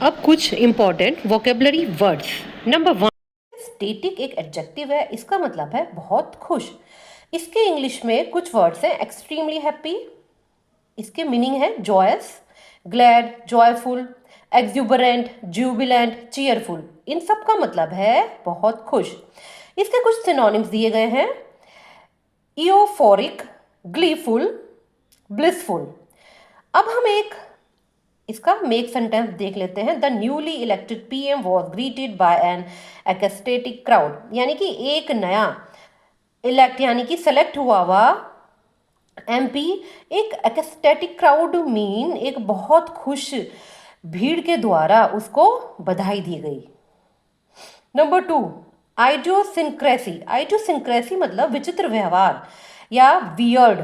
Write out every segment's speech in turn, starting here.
अब कुछ important vocabulary words. Number 1, static एक एडजेक्टिव है, इसका मतलब है बहुत खुश। इसके इंग्लिश में कुछ वर्ड्स हैं, एक्सट्रीमली हैप्पी, इसके मीनिंग है joyous, glad, joyful, exuberant, jubilant, cheerful. इन सब का मतलब है बहुत खुश। इसके कुछ सिनोनिम्स दिए गए हैं, ईओफोरिक, ग्लीफुल, ब्लिसफुल। अब हम एक इसका मेक सेंटेंस देख लेते हैं। The newly elected PM was greeted by an ecstatic crowd, यानी कि एक नया इलेक्ट यानी कि सेलेक्ट हुआ हुआ एमपी एक एक्सटेटिक क्राउड मीन एक बहुत खुश भीड़ के द्वारा उसको बधाई दी गई। नंबर 2, आइडियोसिंक्रेसी। आइडियोसिंक्रेसी मतलब विचित्र व्यवहार या वियर्ड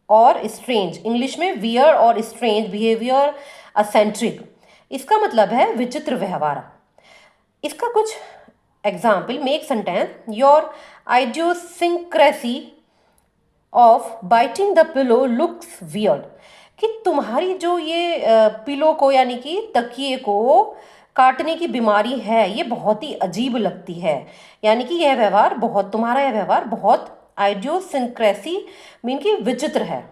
और स्ट्रेंज। इंग्लिश में वियर्ड और स्ट्रेंज बिहेवियर, असेंट्रिक, इसका मतलब है विचित्र व्यवहार। इसका कुछ example, make sentence, your idiosyncrasy of biting the pillow looks weird, कि तुम्हारी जो ये पिलो को यानी कि तकिए को काटने की बीमारी है ये बहुत ही अजीब लगती है, यानी कि यह व्यवहार बहुत, तुम्हारा यह व्यवहार बहुत, आइडियोसिंक्रेसी मीन की विचित्र है।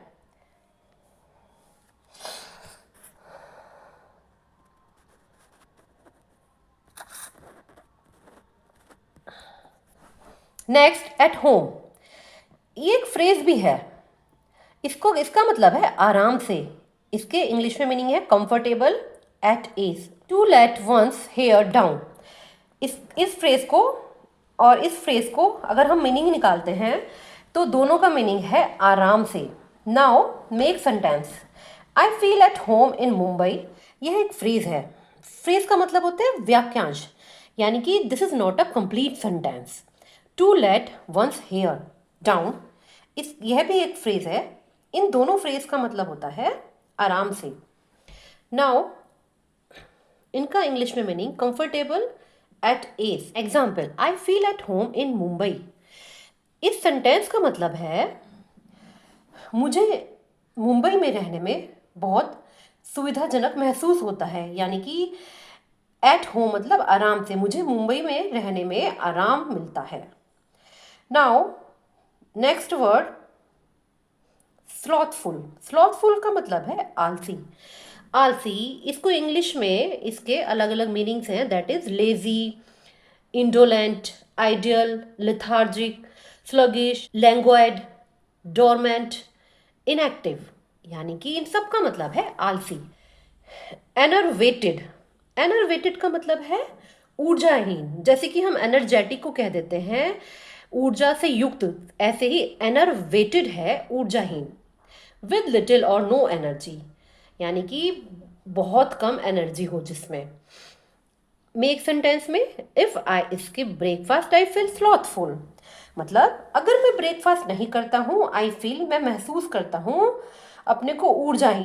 नेक्स्ट, एट होम, ये एक फ्रेज भी है, इसका मतलब है आराम से। इसके इंग्लिश में मीनिंग है comfortable, at ease, to let one's hair down. इस फ्रेज को और इस फ्रेज को अगर हम मीनिंग निकालते हैं तो दोनों का मीनिंग है आराम से। Now make sentence, I feel at home in Mumbai. यह एक फ्रेज है, फ्रेज का मतलब होता है वाक्यांश, यानी कि this is not a complete sentence. To let one's hair down, यह भी एक फ्रेज है। इन दोनों फ्रेज का मतलब होता है आराम से। नाउ इनका इंग्लिश में meaning comfortable, at ease. Example, I feel at home in Mumbai. इस सेंटेंस का मतलब है मुझे मुंबई में रहने में बहुत सुविधाजनक महसूस होता है, यानी कि एट होम मतलब आराम से, मुझे मुंबई में रहने में आराम मिलता है। Now next word, slothful. Slothful का मतलब है आलसी। आलसी, इसको इंग्लिश में इसके अलग अलग मीनिंग्स हैं, that is lazy, indolent, idle, lethargic, sluggish, languid, dormant, inactive, यानी कि इन सब का मतलब है आलसी। एनर्वेटेड, एनर्वेटेड का मतलब है ऊर्जाहीन, जैसे कि हम एनर्जेटिक को कह देते हैं ऊर्जा से युक्त, ऐसे ही एनर्वेटेड है ऊर्जाहीन। विद लिटिल और नो एनर्जी, यानी कि बहुत कम एनर्जी हो जिसमें। मेक सेंटेंस में, if I skip breakfast I feel slothful, मतलब अगर मैं ब्रेकफास्ट नहीं करता हूँ, आई फील मैं महसूस करता हूँ अपने को ऊर्जाहीन।